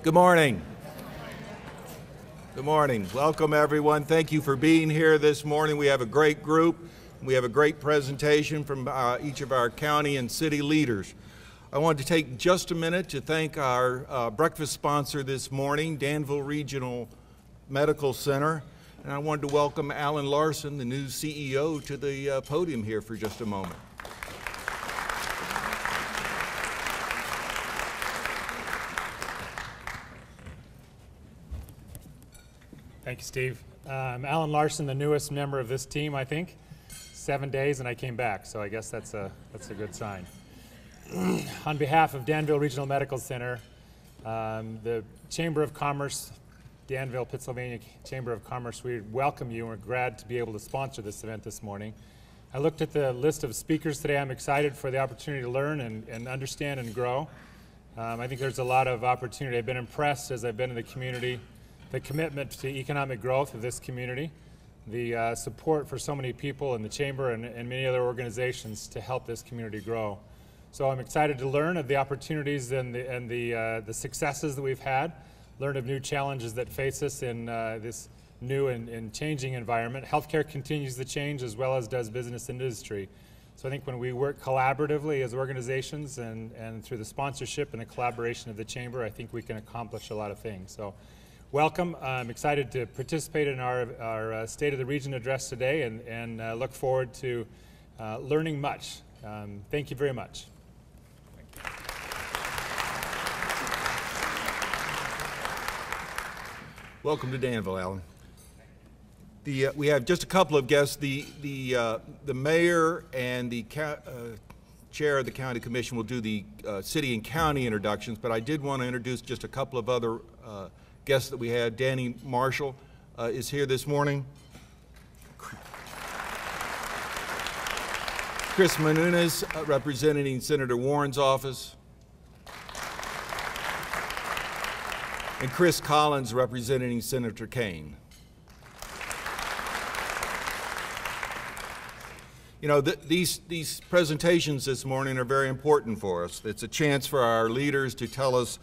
Good morning. Good morning. Welcome, everyone. Thank you for being here this morning. We have a great group. We have a great presentation from each of our county and city leaders. I wanted to take just a minute to thank our breakfast sponsor this morning, Danville Regional Medical Center. And I wanted to welcome Alan Larson, the new CEO, to the podium here for just a moment. Thank you, Steve. Alan Larson, the newest member of this team, I think. 7 days and I came back, so I guess that's a good sign. On behalf of Danville Regional Medical Center, the Chamber of Commerce, Danville, Pennsylvania Chamber of Commerce, we welcome you and we're glad to be able to sponsor this event this morning. I looked at the list of speakers today. I'm excited for the opportunity to learn and understand and grow. I think there's a lot of opportunity. I've been impressed as I've been in the community, the commitment to economic growth of this community, the support for so many people in the Chamber and many other organizations to help this community grow. So I'm excited to learn of the opportunities and the successes that we've had, learn of new challenges that face us in this new and changing environment. Healthcare continues to change as well as does business and industry. So I think when we work collaboratively as organizations and through the sponsorship and the collaboration of the Chamber, I think we can accomplish a lot of things. So welcome. I'm excited to participate in our State of the Region address today and look forward to learning much. Thank you very much. Welcome to Danville, Alan. We have just a couple of guests. The mayor and the chair of the county commission will do the city and county introductions, but I did want to introduce just a couple of other guests that we had. Danny Marshall is here this morning. Chris Menunez, representing Senator Warren's office. And Chris Collins, representing Senator Kane. You know, these presentations this morning are very important for us. It's a chance for our leaders to tell us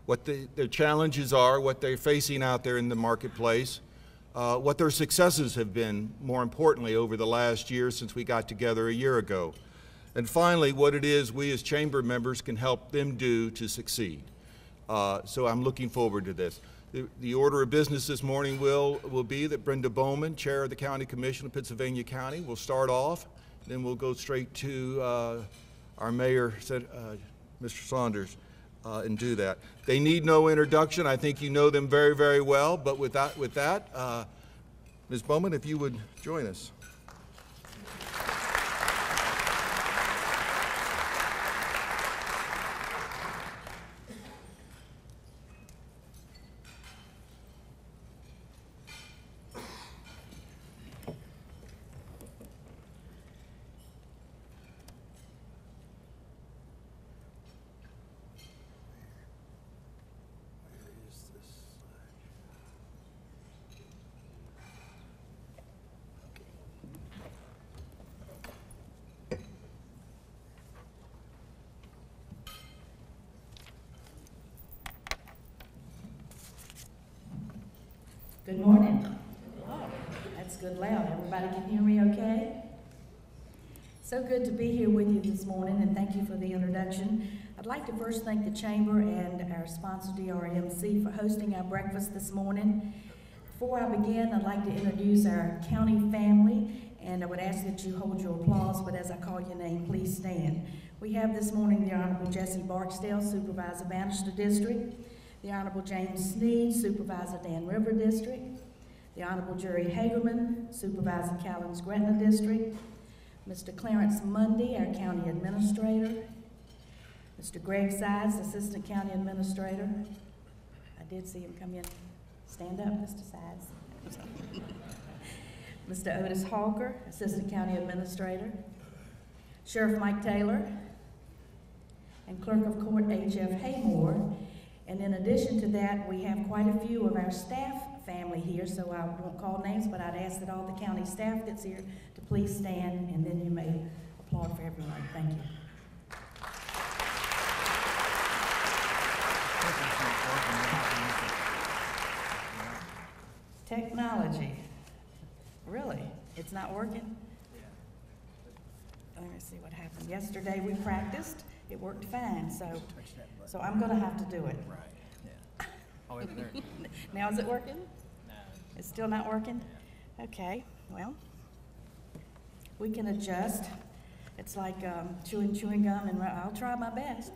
what their challenges are, what they're facing out there in the marketplace, what their successes have been, more importantly, over the last year since we got together a year ago. And finally, what it is we as Chamber members can help them do to succeed. So I'm looking forward to this. The order of business this morning will be that Brenda Bowman, Chair of the County Commission of Pennsylvania County, will start off. Then we'll go straight to our Mayor, Mr. Saunders, and do that. They need no introduction. I think you know them very, very well. But with that, Ms. Bowman, if you would join us. Good morning. That's good loud. Everybody can hear me okay? So good to be here with you this morning, and thank you for the introduction. I'd like to first thank the Chamber and our sponsor, DRMC, for hosting our breakfast this morning. Before I begin, I'd like to introduce our county family, and I would ask that you hold your applause, but as I call your name, please stand. We have this morning the Honorable Jesse Barksdale, Supervisor, Bannister District, the Honorable James Sneed, Supervisor, Dan River District, the Honorable Jerry Hagerman, Supervisor, Callens Gretna District, Mr. Clarence Mundy, our County Administrator, Mr. Greg Sides, Assistant County Administrator. I did see him come in. Stand up, Mr. Sides. Mr. Otis Hawker, Assistant County Administrator, Sheriff Mike Taylor, and Clerk of Court H.F. Haymore. And in addition to that, we have quite a few of our staff family here, so I won't call names, but I'd ask that all the county staff that's here to please stand, and then you may applaud for everyone. Thank you. Technology. Really? It's not working? Let me see what happened. Yesterday we practiced. It worked fine, so I'm going to have to do it. Right, yeah. Oh, wait, there. Now is it working? No. It's still not working? Okay, well, we can adjust. It's like chewing gum, and I'll try my best.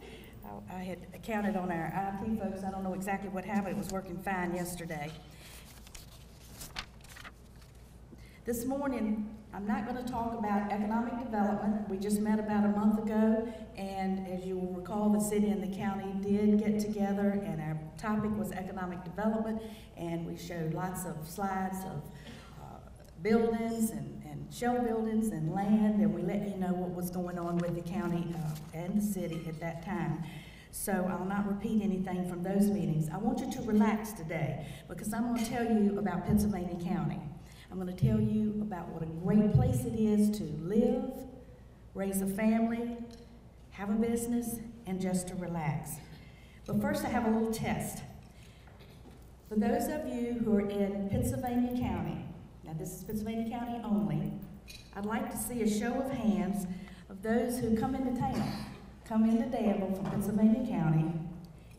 I had counted on our IT folks. I don't know exactly what happened. It was working fine yesterday. This morning, I'm not going to talk about economic development. We just met about a month ago, and as you will recall, the city and the county did get together, and our topic was economic development, and we showed lots of slides of buildings and shell buildings and land, and we let you know what was going on with the county and the city at that time. So I'll not repeat anything from those meetings. I want you to relax today, because I'm going to tell you about Pennsylvania County. I'm going to tell you about what a great place it is to live, raise a family, have a business, and just to relax. But first I have a little test. For those of you who are in Pennsylvania County, now this is Pennsylvania County only, I'd like to see a show of hands of those who come into town, come into Danville from Pennsylvania County,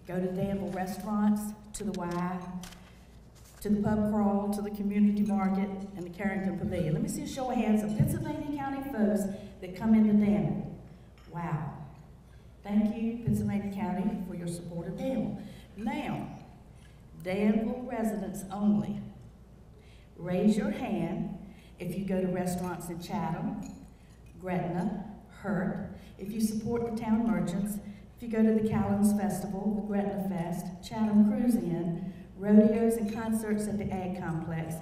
go to Danville restaurants, to the Y, to the pub crawl, to the community market, and the Carrington Pavilion. Let me see a show of hands of Pennsylvania County folks that come into Danville. Wow. Thank you, Pennsylvania County, for your support of Danville. Now, Danville residents only. Raise your hand if you go to restaurants in Chatham, Gretna, Hurt, if you support the town merchants, if you go to the Callens Festival, the Gretna Fest, Chatham Cruise Inn, rodeos and concerts at the Ag Complex,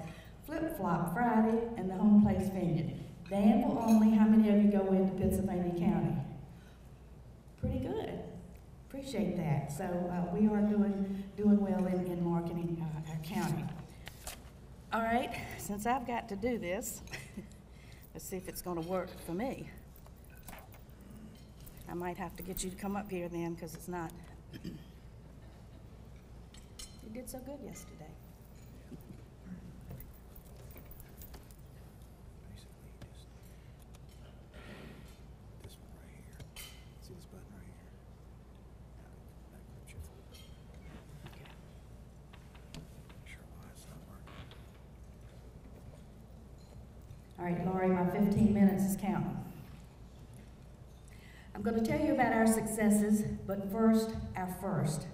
Flip Flop Friday, and the Home Place Vineyard. Danville only. How many of you go into Pennsylvania County? Pretty good. Appreciate that. So we are doing well in marketing our county. All right, since I've got to do this, let's see if it's going to work for me. I might have to get you to come up here then, because it's not. You did so good yesterday. Basically, just this one right here. See this button right here? That clips your folder. Sure why it's not working. All right, Laurie, my 15 minutes is counting. I'm going to tell you about our successes, but first, our first.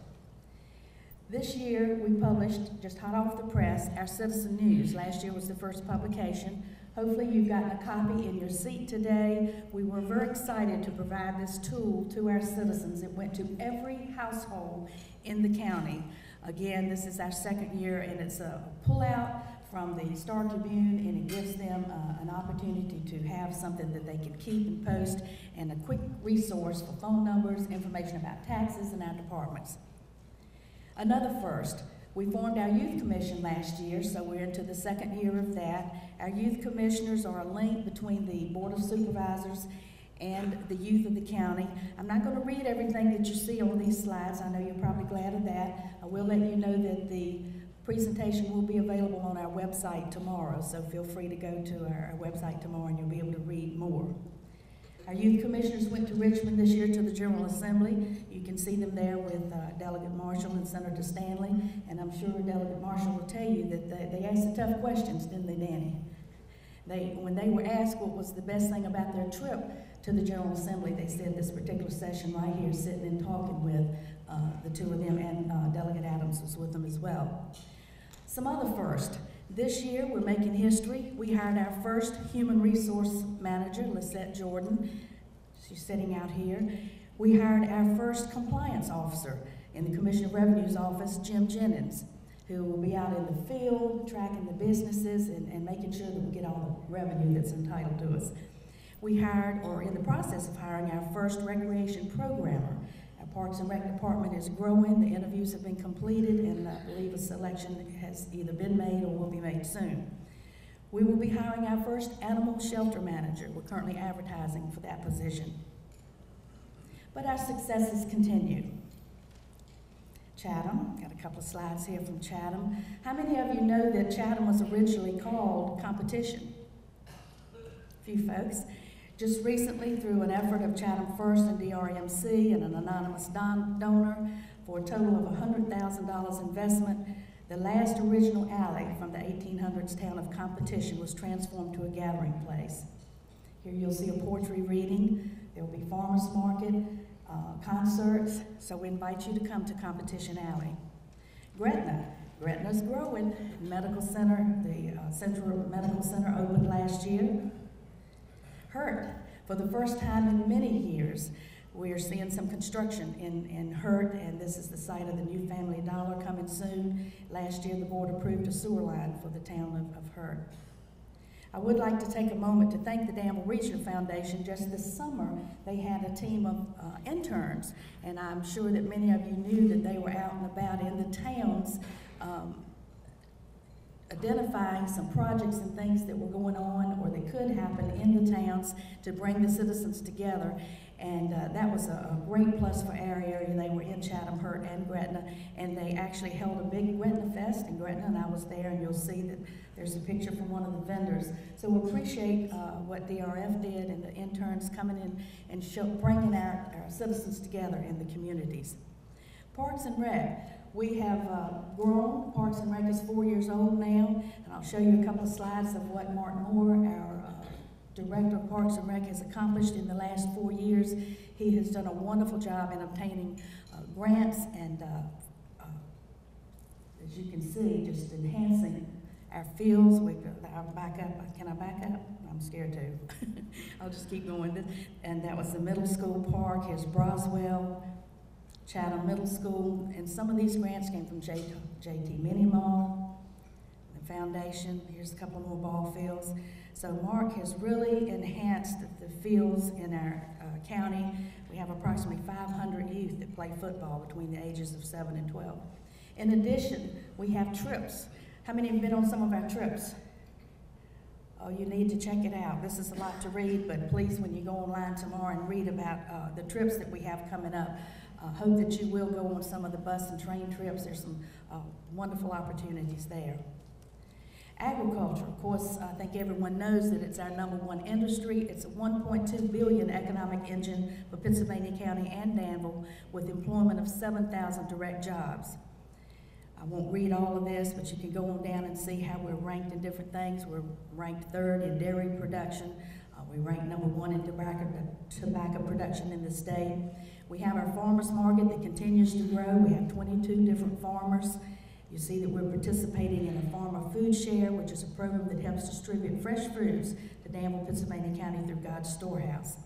This year, we published, just hot off the press, our Citizen News. Last year was the first publication. Hopefully you've gotten a copy in your seat today. We were very excited to provide this tool to our citizens. It went to every household in the county. Again, this is our second year, and it's a pullout from the Star Tribune, and it gives them an opportunity to have something that they can keep and post, and a quick resource for phone numbers, information about taxes and our departments. Another first, we formed our Youth Commission last year, so we're into the second year of that. Our youth commissioners are a link between the Board of Supervisors and the youth of the county. I'm not going to read everything that you see on these slides. I know you're probably glad of that. I will let you know that the presentation will be available on our website tomorrow, so feel free to go to our website tomorrow and you'll be able to read more. Our youth commissioners went to Richmond this year to the General Assembly. You can see them there with Delegate Marshall and Senator Stanley, and I'm sure Delegate Marshall will tell you that they asked the tough questions, didn't they, Danny? When they were asked what was the best thing about their trip to the General Assembly, they said this particular session right here, sitting and talking with the two of them, and Delegate Adams was with them as well. Some other first. This year, we're making history. We hired our first human resource manager, Lisette Jordan. She's sitting out here. We hired our first compliance officer in the Commissioner of Revenue's office, Jim Jennings, who will be out in the field, tracking the businesses and making sure that we get all the revenue that's entitled to us. We hired, or in the process of hiring, our first recreation programmer. Our Parks and Rec department is growing. The interviews have been completed, and I believe a selection has either been made or will be made soon. We will be hiring our first animal shelter manager. We're currently advertising for that position. But our successes continue. Chatham. Got a couple of slides here from Chatham. How many of you know that Chatham was originally called Competition? A few folks. Just recently, through an effort of Chatham First and DRMC and an anonymous donor for a total of $100,000 investment, the last original alley from the 1800s town of Competition was transformed to a gathering place. Here you'll see a poetry reading. There will be farmers market, concerts, so we invite you to come to Competition Alley. Gretna. Gretna's growing. Medical Center, the Central Medical Center opened last year. Hurt. For the first time in many years, we are seeing some construction in Hurt, and this is the site of the new Family Dollar coming soon. Last year, the board approved a sewer line for the town of Hurt. I would like to take a moment to thank the Danville Regional Foundation. Just this summer, they had a team of interns, and I'm sure that many of you knew that they were out and about in the towns identifying some projects and things that were going on or that could happen in the towns to bring the citizens together. And that was a great plus for our area. They were in Chatham, Hurt, and Gretna, and they actually held a big Gretna Fest in Gretna, and I was there, and you'll see that there's a picture from one of the vendors. So we appreciate what DRF did and the interns coming in and bringing our citizens together in the communities. Parks and Rec. We have grown. Parks and Rec is 4 years old now, and I'll show you a couple of slides of what Martin Moore, our Director of Parks and Rec, has accomplished in the last 4 years. He has done a wonderful job in obtaining grants and, as you can see, just enhancing our fields. I'll back up. Can I back up? I'm scared to. I'll just keep going. And that was the middle school park. Here's Broswell, Chatham Middle School, and some of these grants came from JT Mini Mall, the foundation. Here's a couple more ball fields. So Mark has really enhanced the fields in our county. We have approximately 500 youth that play football between the ages of 7 and 12. In addition, we have trips. How many have been on some of our trips? Oh, you need to check it out. This is a lot to read, but please, when you go online tomorrow and read about the trips that we have coming up, hope that you will go on some of the bus and train trips. There's some wonderful opportunities there. Agriculture, of course, I think everyone knows that it's our #1 industry. It's a $1.2 billion economic engine for Pittsylvania County and Danville, with employment of 7,000 direct jobs. I won't read all of this, but you can go on down and see how we're ranked in different things. We're ranked 3rd in dairy production. We rank #1 in tobacco production in the state. We have our farmers market that continues to grow. We have 22 different farmers. You see that we're participating in a farmer food share, which is a program that helps distribute fresh foods to Danville, Pennsylvania County through God's Storehouse.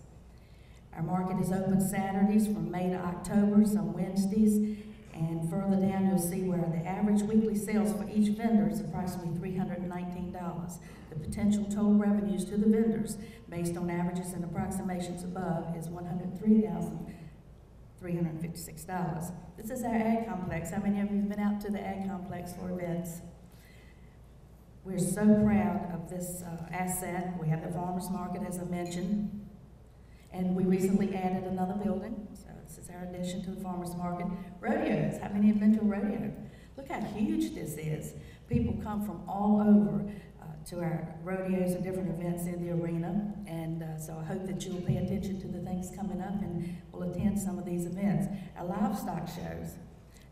Our market is open Saturdays from May to October, some Wednesdays, and further down you'll see where the average weekly sales for each vendor is approximately $319. The potential total revenues to the vendors, based on averages and approximations above, is $103,356. This is our ag complex. How many of you have been out to the ag complex for events? We're so proud of this asset. We have the farmers market, as I mentioned, and we recently added another building. So this is our addition to the farmers market. Rodeos. How many have been to a rodeo? Look how huge this is. People come from all over to our rodeos and different events in the arena, and so I hope that you'll pay attention to the things coming up and will attend some of these events. Our livestock shows,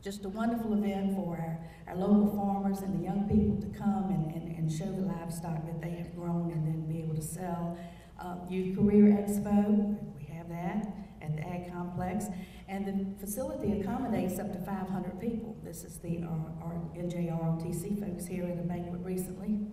just a wonderful event for our local farmers and the young people to come and show the livestock that they have grown and then be able to sell. Youth Career Expo, we have that at the Ag Complex, and the facility accommodates up to 500 people. This is the NJROTC folks here at a banquet recently.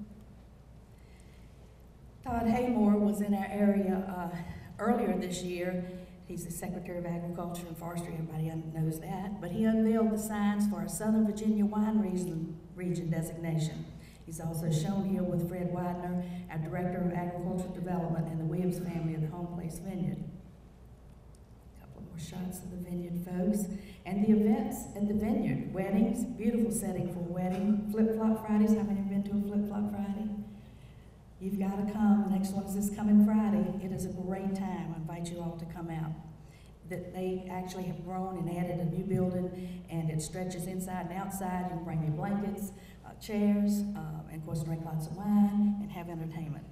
Todd Haymore was in our area earlier this year. He's the Secretary of Agriculture and Forestry, everybody knows that, but he unveiled the signs for our Southern Virginia Wine Region designation. He's also shown here with Fred Widener, our Director of Agricultural Development, and the Williams family of the Home Place Vineyard. A couple more shots of the vineyard folks. And the events at the vineyard, weddings, beautiful setting for a wedding. Flip-Flop Fridays, how many have been to a Flip-Flop Friday? You've got to come. The next one is this coming Friday. It is a great time. I invite you all to come out. that they actually have grown and added a new building, and it stretches inside and outside. You can bring your blankets, chairs, and of course drink lots of wine and have entertainment.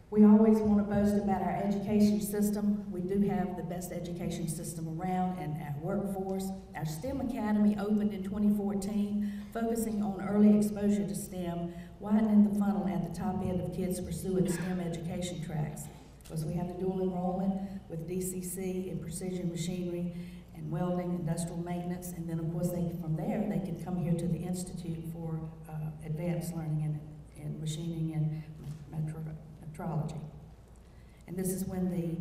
We always want to boast about our education system. We do have the best education system around, and our workforce. Our STEM Academy opened in 2014, focusing on early exposure to STEM, widening the funnel at the top end of kids pursuing STEM education tracks. Because we have the dual enrollment with DCC in precision machinery and welding, industrial maintenance, and then of course from there they can come here to the Institute for advanced learning in machining and metrology. And this is when the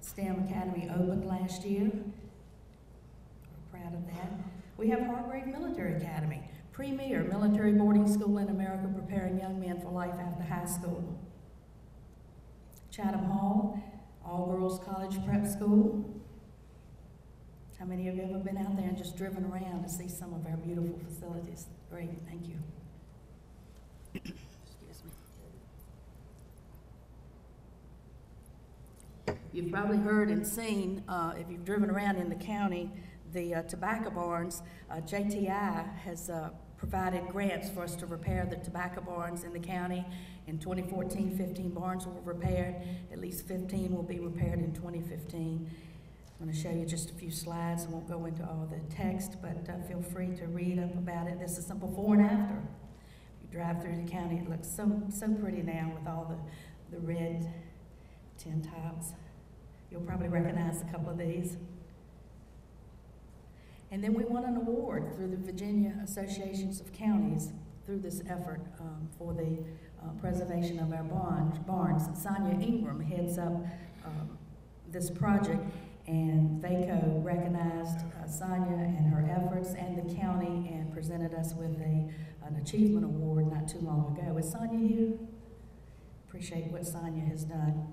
STEM Academy opened last year. We're proud of that. We have Hargrave Military Academy, premier military boarding school in America, preparing young men for life after high school. Chatham Hall, all-girls college prep school. How many of you have ever been out there and just driven around to see some of our beautiful facilities? Great, thank you. Excuse me. You've probably heard and seen, if you've driven around in the county, the tobacco barns. JTI has provided grants for us to repair the tobacco barns in the county. In 2014, 15 barns were repaired. At least 15 will be repaired in 2015. I'm going to show you just a few slides. I won't go into all the text, but feel free to read up about it. This is some before and after. If you drive through the county, it looks so pretty now with all the red tin tops. You'll probably recognize a couple of these. And then we won an award through the Virginia Associations of Counties through this effort for the preservation of our barns. Sonia Ingram heads up this project, and VACO recognized Sonia and her efforts and the county and presented us with an achievement award not too long ago. Is Sonia here? Appreciate what Sonia has done.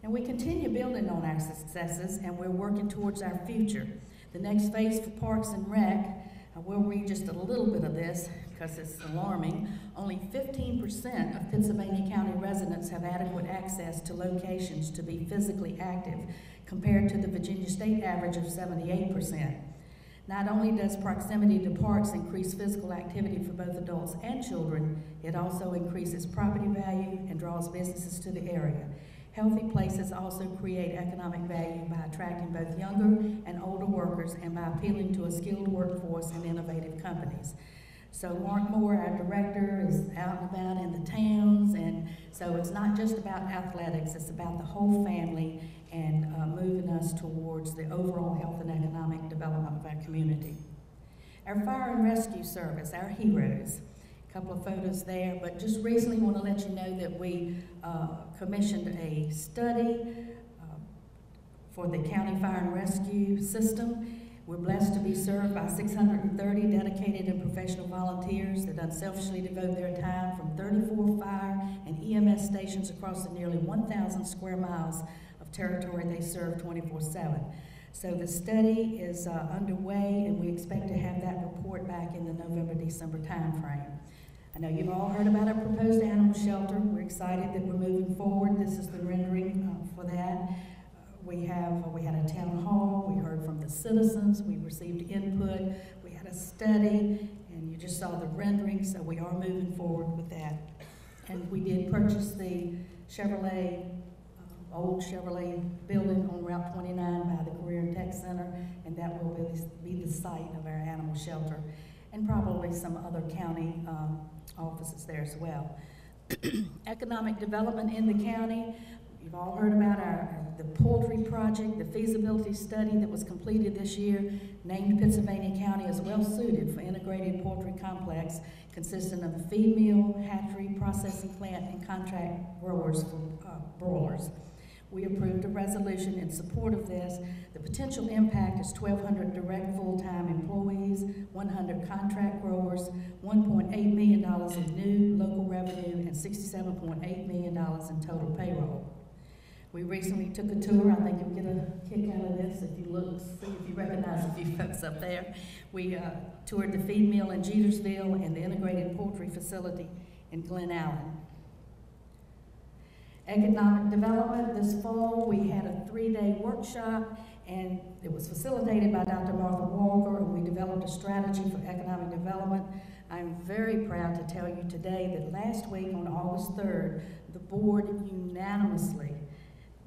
And we continue building on our successes, and we're working towards our future. The next phase for Parks and Rec, we'll read just a little bit of this because it's alarming. Only 15% of Pennsylvania County residents have adequate access to locations to be physically active, compared to the Virginia state average of 78%. Not only does proximity to parks increase physical activity for both adults and children, it also increases property value and draws businesses to the area. Healthy places also create economic value by attracting both younger and older workers and by appealing to a skilled workforce and innovative companies. So Mark Moore, our director, is out and about in the towns, and so it's not just about athletics, it's about the whole family and moving us towards the overall health and economic development of our community. Our fire and rescue service, our heroes. Couple of photos there, but just recently want to let you know that we commissioned a study for the county fire and rescue system. We're blessed to be served by 630 dedicated and professional volunteers that unselfishly devote their time from 34 fire and EMS stations across the nearly 1,000 square miles of territory they serve 24/7. So the study is underway, and we expect to have that report back in the November-December timeframe. I know you've all heard about our proposed animal shelter. We're excited that we're moving forward. This is the rendering for that. We had a town hall. We heard from the citizens. We received input. We had a study, and you just saw the rendering. So we are moving forward with that. And we did purchase the Chevrolet, old Chevrolet building on Route 29 by the Career and Tech Center, and that will be the site of our animal shelter, and probably some other county offices there as well. Economic development in the county. You've all heard about the poultry project, the feasibility study that was completed this year, named Pennsylvania County as well suited for integrated poultry complex consisting of a feed mill, hatchery, processing plant, and contract growers for broilers. We approved a resolution in support of this. The potential impact is 1,200 direct full-time employees, 100 contract growers, $1.8 million in new local revenue, and $67.8 million in total payroll. We recently took a tour. I think you'll get a kick out of this if you look, see if you recognize a few folks up there. We toured the feed mill in Jetersville and the integrated poultry facility in Glen Allen. Economic development this fall, we had a 3-day workshop, and it was facilitated by Dr. Martha Walker, and we developed a strategy for economic development. I'm very proud to tell you today that last week on August 3rd, the board unanimously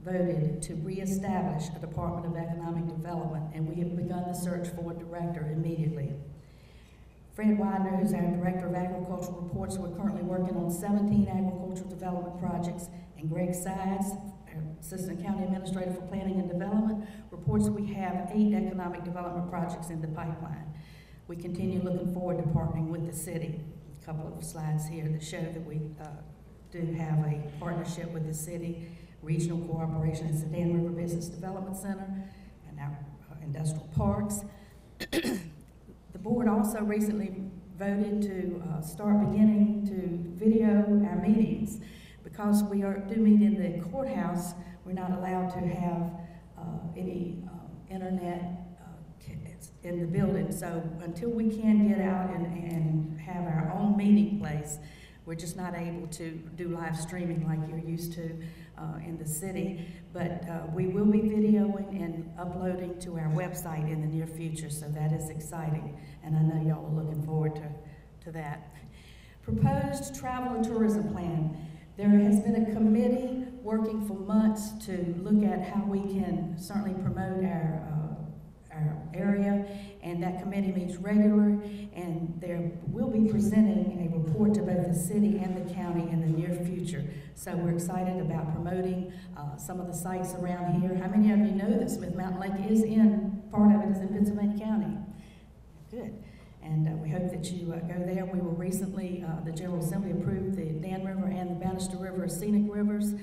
voted to reestablish a Department of Economic Development, and we have begun the search for a director immediately. Fred Widener, who's our Director of Agricultural Reports, we're currently working on 17 agricultural development projects, and Greg Sides, our Assistant County Administrator for Planning and Development, reports we have 8 economic development projects in the pipeline. We continue looking forward to partnering with the city. A couple of slides here that show that we do have a partnership with the city, regional cooperation at the Dan River Business Development Center, and our industrial parks. The board also recently voted to start beginning to video our meetings. Because we do meet in the courthouse, we're not allowed to have any internet in the building. So until we can get out and have our own meeting place, we're just not able to do live streaming like you're used to in the city. But we will be videoing and uploading to our website in the near future, so that is exciting. And I know y'all are looking forward to that. Proposed travel and tourism plan. There has been a committee working for months to look at how we can certainly promote our area, and that committee meets regular, and they will be presenting a report to both the city and the county in the near future. So we're excited about promoting some of the sites around here. How many of you know that Smith Mountain Lake is part of it is in Pennsylvania County? Good. And we hope that you go there. We were recently, the General Assembly approved the Dan River and the Bannister River as scenic rivers.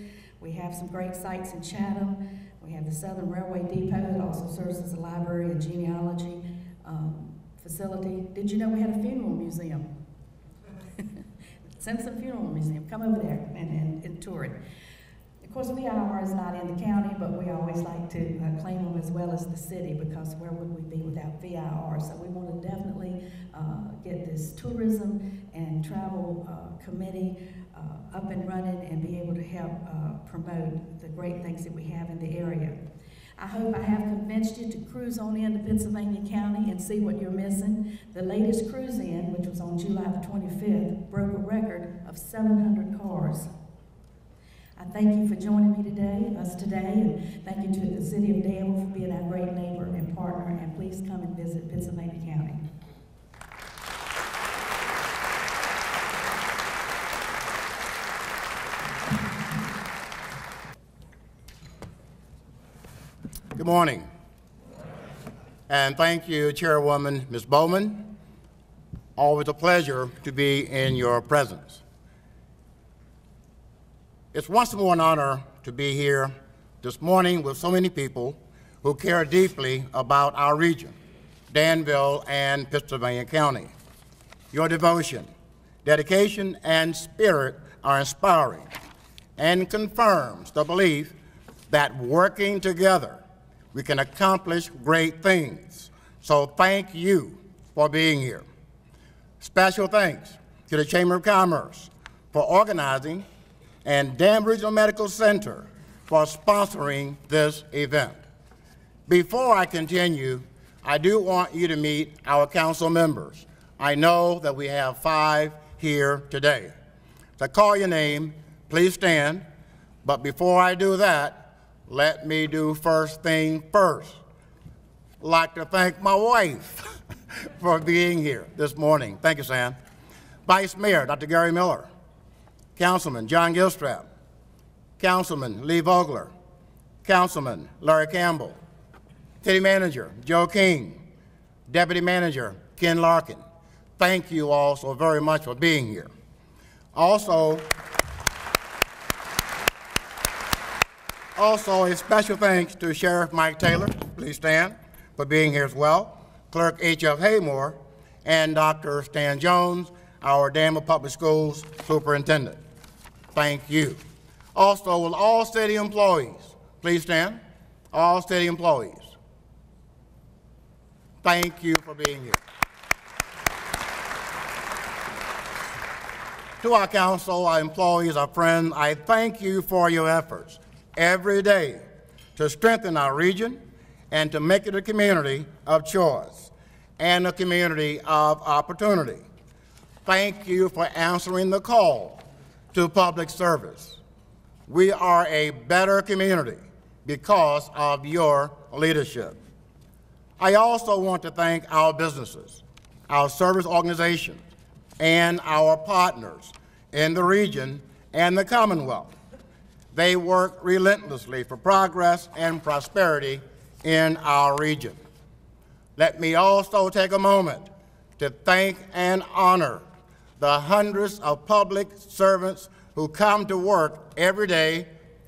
We have some great sites in Chatham. We have the Southern Railway Depot that also serves as a library and genealogy facility. Did you know we had a funeral museum? Simpson Funeral Museum. Come over there and tour it. Of course, VIR is not in the county, but we always like to claim them as well as the city, because where would we be without VIR? So we want to definitely get this tourism and travel committee up and running and be able to help promote the great things that we have in the area. I hope I have convinced you to cruise on into Pennsylvania County and see what you're missing. The latest cruise in, which was on July the 25th, broke a record of 700 cars. I thank you for joining me today, and thank you to the City of Danville for being our great neighbor and partner, and please come and visit Pennsylvania County. Good morning. And thank you, Chairwoman Ms. Bowman. Always a pleasure to be in your presence. It's once more an honor to be here this morning with so many people who care deeply about our region, Danville and Pennsylvania County. Your devotion, dedication, and spirit are inspiring and confirms the belief that working together we can accomplish great things. So thank you for being here. Special thanks to the Chamber of Commerce for organizing and Danville Regional Medical Center for sponsoring this event. Before I continue, I do want you to meet our council members. I know that we have 5 here today. So I call your name, please stand. But before I do that, let me do first thing first. I'd like to thank my wife for being here this morning. Thank you, Sam. Vice Mayor, Dr. Gary Miller. Councilman John Gilstrap, Councilman Lee Vogler, Councilman Larry Campbell, City Manager Joe King, Deputy Manager Ken Larkin. Thank you all so very much for being here. Also a special thanks to Sheriff Mike Taylor, please stand, for being here as well, Clerk H.F. Haymore, and Dr. Stan Jones, our Danville Public Schools Superintendent. Thank you. Also, will all city employees please stand? All city employees. Thank you for being here. To our council, our employees, our friends, I thank you for your efforts every day to strengthen our region and to make it a community of choice and a community of opportunity. Thank you for answering the call to public service. We are a better community because of your leadership. I also want to thank our businesses, our service organizations, and our partners in the region and the Commonwealth. They work relentlessly for progress and prosperity in our region. Let me also take a moment to thank and honor the hundreds of public servants who come to work every day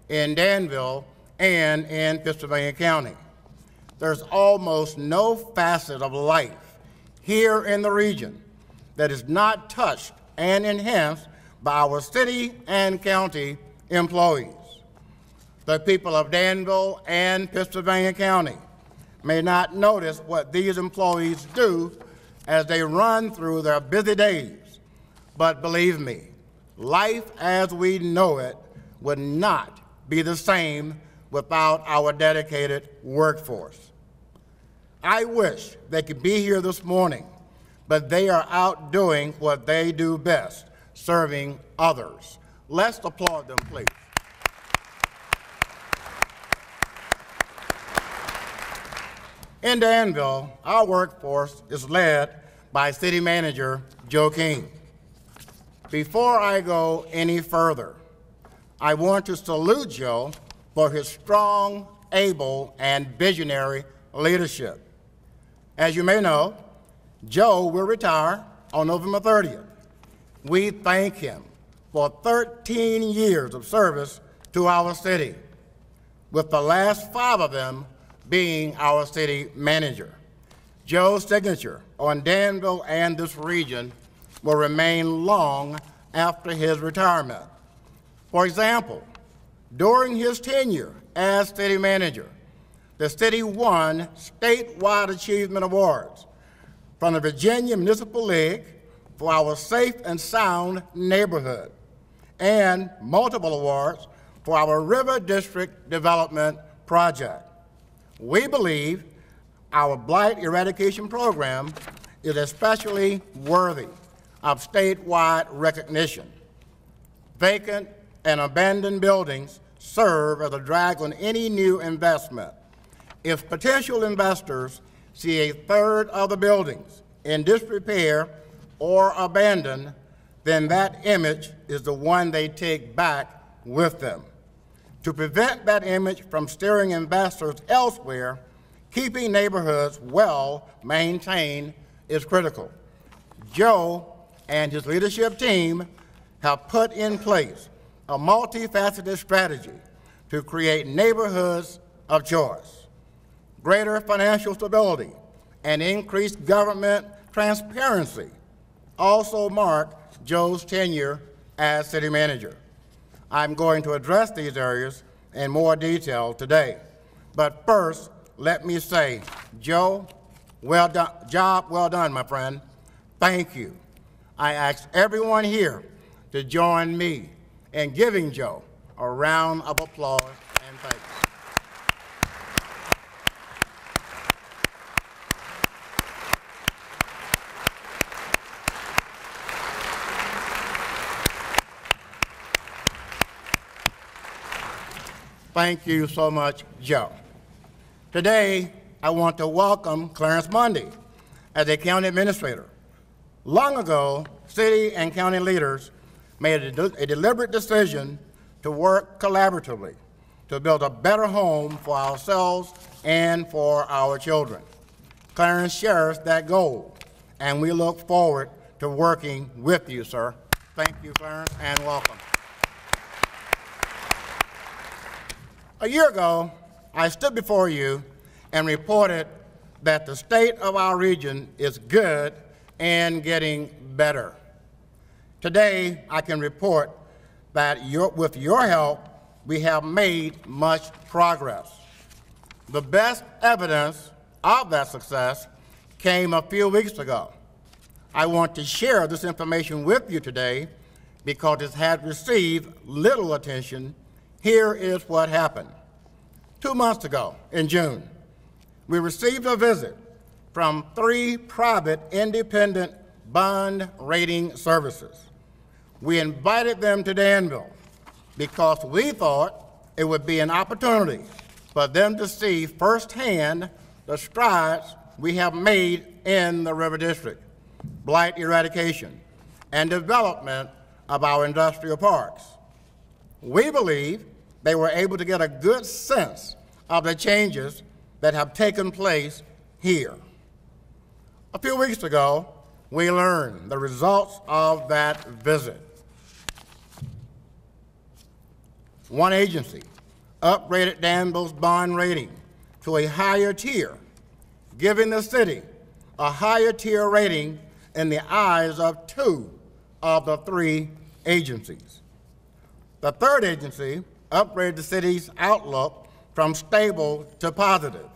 in Danville and in Pittsylvania County. There's almost no facet of life here in the region that is not touched and enhanced by our city and county employees. The people of Danville and Pittsylvania County may not notice what these employees do as they run through their busy days, but believe me, life as we know it would not be the same without our dedicated workforce. I wish they could be here this morning, but they are out doing what they do best, serving others. Let's applaud them, please. In Danville, our workforce is led by City Manager Joe King. Before I go any further, I want to salute Joe for his strong, able, and visionary leadership. As you may know, Joe will retire on November 30th. We thank him for 13 years of service to our city, with the last 5 of them being our city manager. Joe's signature on Danville and this region will remain long after his retirement. For example, during his tenure as city manager, the city won statewide achievement awards from the Virginia Municipal League for our safe and sound neighborhood, and multiple awards for our River District Development Project. We believe our blight eradication program is especially worthy of statewide recognition. Vacant and abandoned buildings serve as a drag on any new investment. If potential investors see a third of the buildings in disrepair or abandoned, then that image is the one they take back with them. To prevent that image from steering investors elsewhere, keeping neighborhoods well maintained is critical. Joe and his leadership team have put in place a multifaceted strategy to create neighborhoods of choice. Greater financial stability and increased government transparency also mark Joe's tenure as city manager. I'm going to address these areas in more detail today. But first, let me say, Joe, well done, job well done, my friend. Thank you. I ask everyone here to join me in giving Joe a round of applause and thanks. Thank you so much, Joe. Today, I want to welcome Clarence Mundy as a county administrator. Long ago, city and county leaders made a deliberate decision to work collaboratively to build a better home for ourselves and for our children. Clarence shares that goal, and we look forward to working with you, sir. Thank you, Clarence, and welcome. A year ago, I stood before you and reported that the state of our region is good and getting better. Today, I can report that with your help, we have made much progress. The best evidence of that success came a few weeks ago. I want to share this information with you today because it had received little attention. Here is what happened. 2 months ago, in June, we received a visit from 3 private independent bond rating services. We invited them to Danville because we thought it would be an opportunity for them to see firsthand the strides we have made in the River District, blight eradication, and development of our industrial parks. We believe they were able to get a good sense of the changes that have taken place here. A few weeks ago, we learned the results of that visit. One agency upgraded Danville's bond rating to a higher tier, giving the city a higher tier rating in the eyes of 2 of the 3 agencies. The third agency upgraded the city's outlook from stable to positive,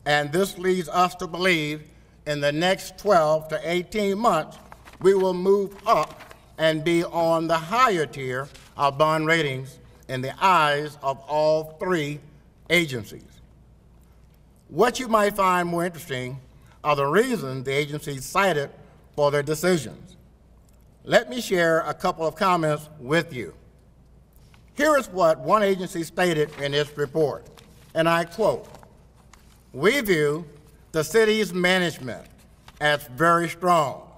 and this leads us to believe in the next 12 to 18 months we will move up and be on the higher tier of bond ratings in the eyes of all 3 agencies. What you might find more interesting are the reasons the agencies cited for their decisions. Let me share a couple of comments with you. Here is what one agency stated in its report, and I quote, "We view the city's management as very strong,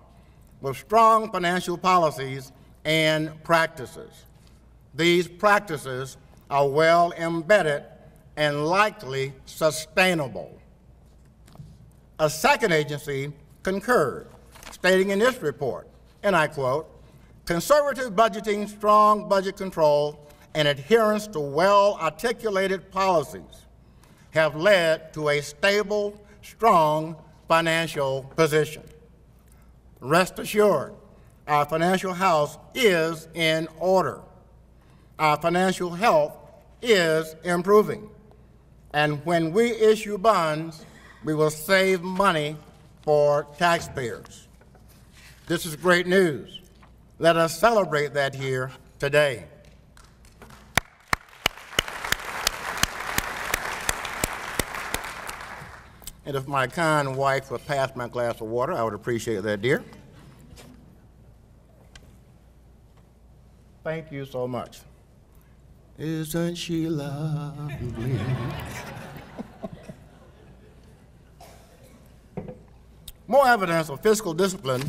with strong financial policies and practices. These practices are well embedded and likely sustainable." A second agency concurred, stating in its report, and I quote, "Conservative budgeting, strong budget control, and adherence to well-articulated policies have led to a stable, strong financial position. Rest assured, our financial house is in order. Our financial health is improving. And when we issue bonds, we will save money for taxpayers." This is great news. Let us celebrate that here today. And if my kind wife would pass my glass of water, I would appreciate that, dear. Thank you so much. Isn't she lovely? More evidence of fiscal discipline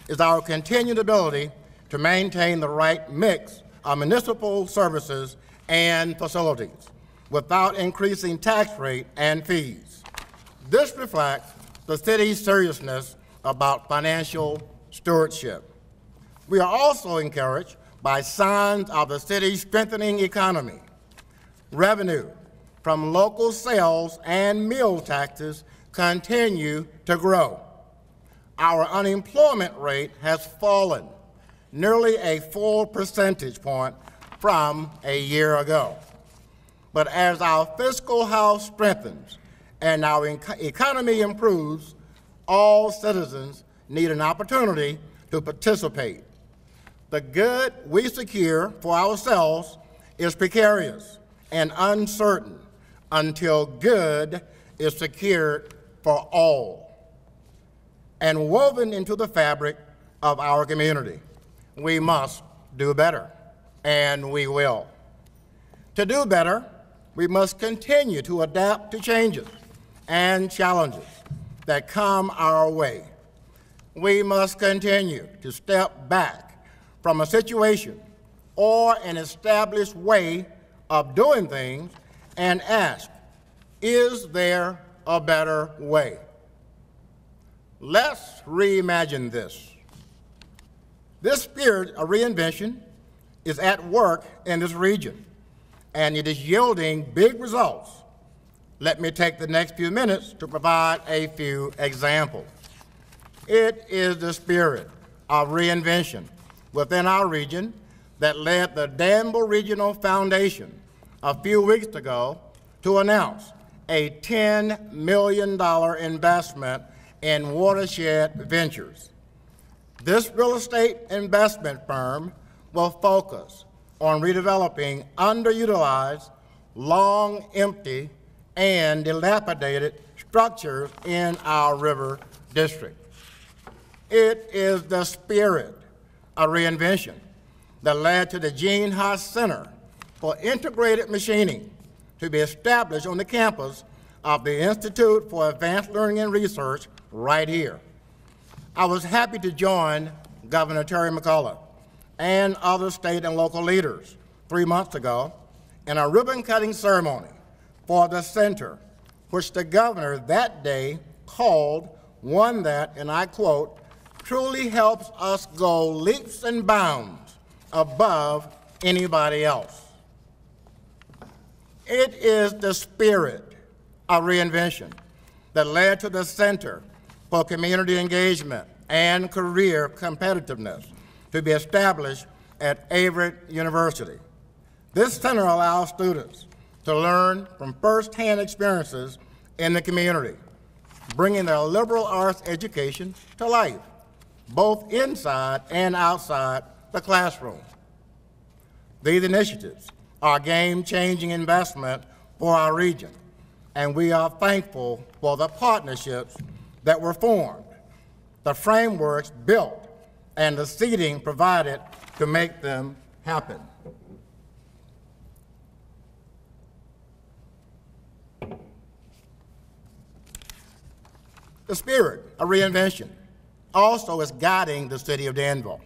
is our continued ability to maintain the right mix of municipal services and facilities without increasing tax rate and fees. This reflects the city's seriousness about financial stewardship. We are also encouraged by signs of the city's strengthening economy. Revenue from local sales and meal taxes continue to grow. Our unemployment rate has fallen nearly a full percentage point from a year ago. But as our fiscal house strengthens and our economy improves, all citizens need an opportunity to participate. The good we secure for ourselves is precarious and uncertain until good is secured for all and woven into the fabric of our community. We must do better, and we will. To do better, we must continue to adapt to changes and challenges that come our way. We must continue to step back from a situation or an established way of doing things and ask, is there a better way? Let's reimagine this. This spirit of reinvention is at work in this region, and it is yielding big results. Let me take the next few minutes to provide a few examples. It is the spirit of reinvention within our region that led the Danville Regional Foundation a few weeks ago to announce a $10 million investment in Watershed Ventures. This real estate investment firm will focus on redeveloping underutilized, long empty and dilapidated structures in our river district. It is the spirit of reinvention that led to the Gene Haas Center for Integrated Machining to be established on the campus of the Institute for Advanced Learning and Research right here. I was happy to join Governor Terry McCullough and other state and local leaders 3 months ago in a ribbon-cutting ceremony for the center, which the governor that day called one that, and I quote, truly helps us go leaps and bounds above anybody else. It is the spirit of reinvention that led to the Center for Community Engagement and Career Competitiveness to be established at Averett University. This center allows students to learn from firsthand experiences in the community, bringing their liberal arts education to life, both inside and outside the classroom. These initiatives are a game-changing investment for our region, and we are thankful for the partnerships that were formed, the frameworks built, and the seeding provided to make them happen. The spirit of reinvention also is guiding the city of Danville.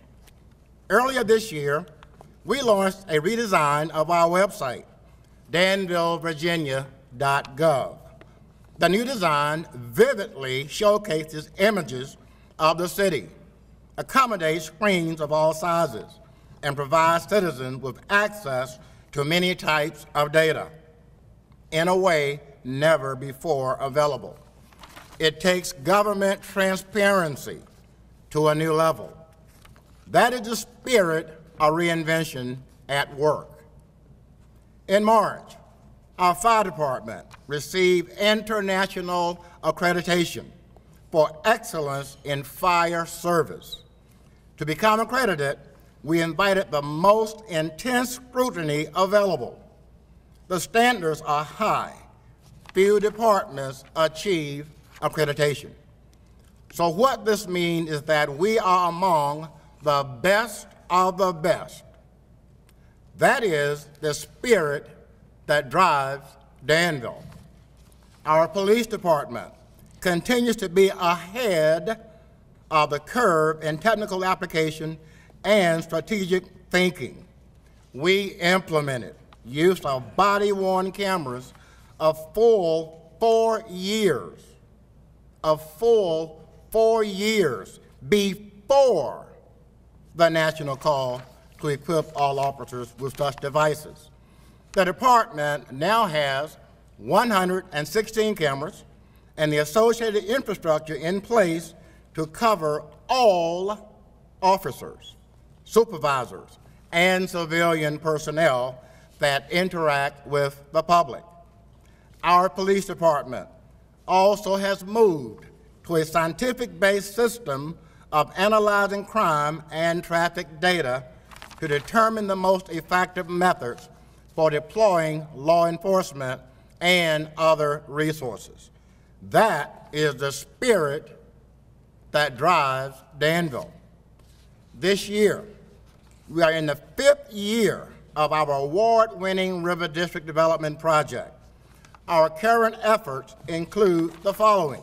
Earlier this year, we launched a redesign of our website, danvillevirginia.gov. The new design vividly showcases images of the city, accommodates screens of all sizes, and provides citizens with access to many types of data in a way never before available. It takes government transparency to a new level. That is the spirit of reinvention at work. In March, our fire department received international accreditation for excellence in fire service. To become accredited, we invited the most intense scrutiny available. The standards are high. Few departments achieve accreditation. So what this means is that we are among the best of the best. That is the spirit that drives Danville. Our police department continues to be ahead of the curve in technical application and strategic thinking. We implemented use of body-worn cameras a full 4 years, before the national call to equip all officers with such devices. The department now has 116 cameras and the associated infrastructure in place to cover all officers, supervisors, and civilian personnel that interact with the public. Our police department also has moved to a scientific-based system of analyzing crime and traffic data to determine the most effective methods for deploying law enforcement and other resources. That is the spirit that drives Danville. This year, we are in the 5th year of our award-winning River District Development Project. Our current efforts include the following.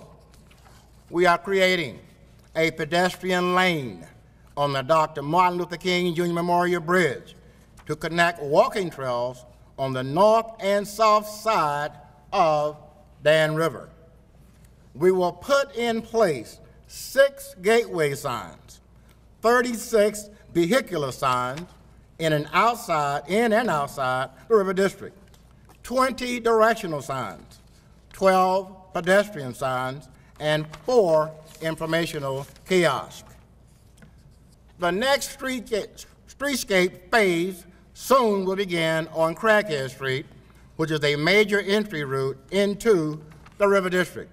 We are creating a pedestrian lane on the Dr. Martin Luther King Jr. Memorial Bridge to connect walking trails on the north and south side of Dan River. We will put in place 6 gateway signs, 36 vehicular signs in and outside the River District, 20 directional signs, 12 pedestrian signs, and 4 informational kiosks. The next streetscape phase soon will begin on Crackhead Street, which is a major entry route into the River District.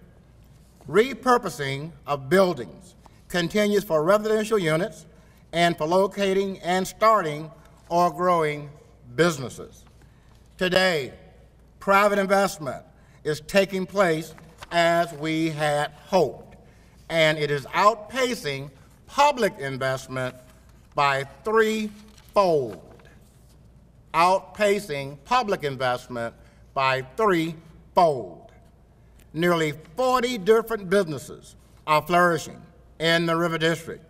Repurposing of buildings continues for residential units and for locating and starting or growing businesses. Today, private investment is taking place as we had hoped, and it is outpacing public investment by threefold. Outpacing public investment by threefold. Nearly 40 different businesses are flourishing in the River District,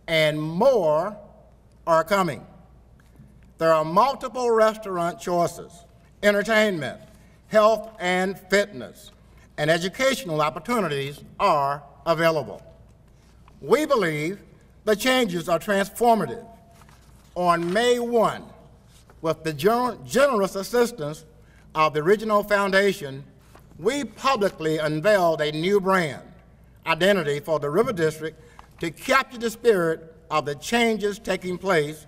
and more are coming. There are multiple restaurant choices, entertainment, health and fitness, and educational opportunities are available. We believe the changes are transformative. On May 1, with the generous assistance of the Regional Foundation, we publicly unveiled a new brand identity for the River District to capture the spirit of the changes taking place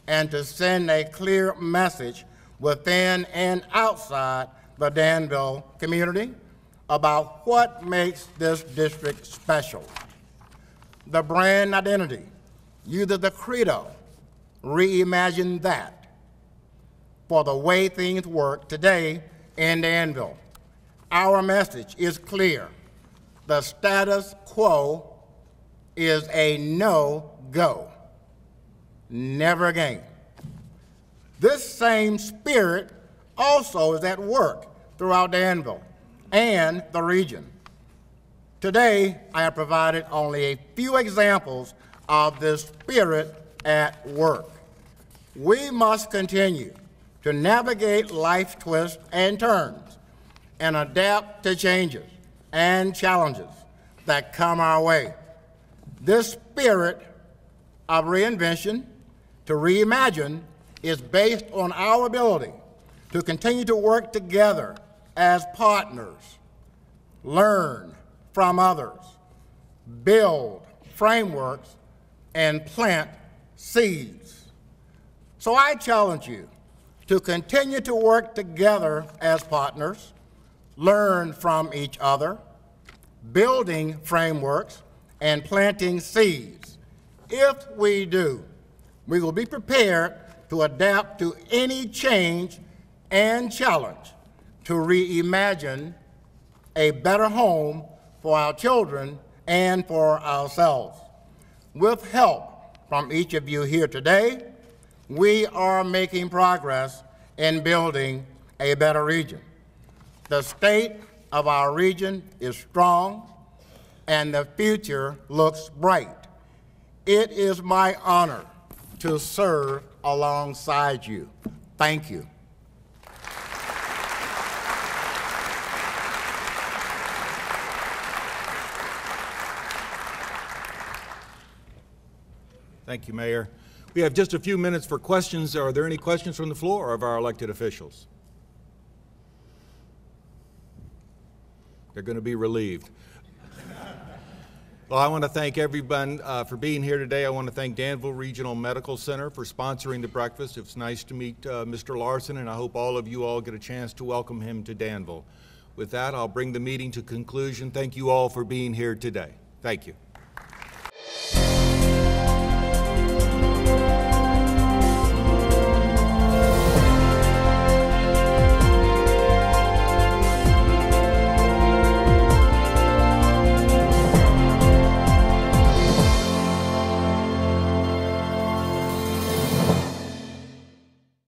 and to send a clear message within and outside the Danville community about what makes this district special. The brand identity uses the credo, reimagine that, for the way things work today in Danville. Our message is clear. The status quo is a no-go. Never again. This same spirit also is at work throughout Danville and the region. Today, I have provided only a few examples of this spirit at work. We must continue to navigate life's twists and turns and adapt to changes and challenges that come our way. This spirit of reinvention, to reimagine, is based on our ability to continue to work together as partners, learn from others, build frameworks, and plant seeds. So I challenge you to continue to work together as partners, learn from each other, building frameworks, and planting seeds. If we do, we will be prepared to adapt to any change and challenge to reimagine a better home for our children and for ourselves. With help from each of you here today, we are making progress in building a better region. The state of our region is strong, and the future looks bright. It is my honor to serve alongside you. Thank you. Thank you, Mayor. We have just a few minutes for questions. Are there any questions from the floor or of our elected officials? They're going to be relieved. Well, I want to thank everyone for being here today. I want to thank Danville Regional Medical Center for sponsoring the breakfast. It's nice to meet Mr. Larson, and I hope all of you all get a chance to welcome him to Danville. With that, I'll bring the meeting to conclusion. Thank you all for being here today. Thank you.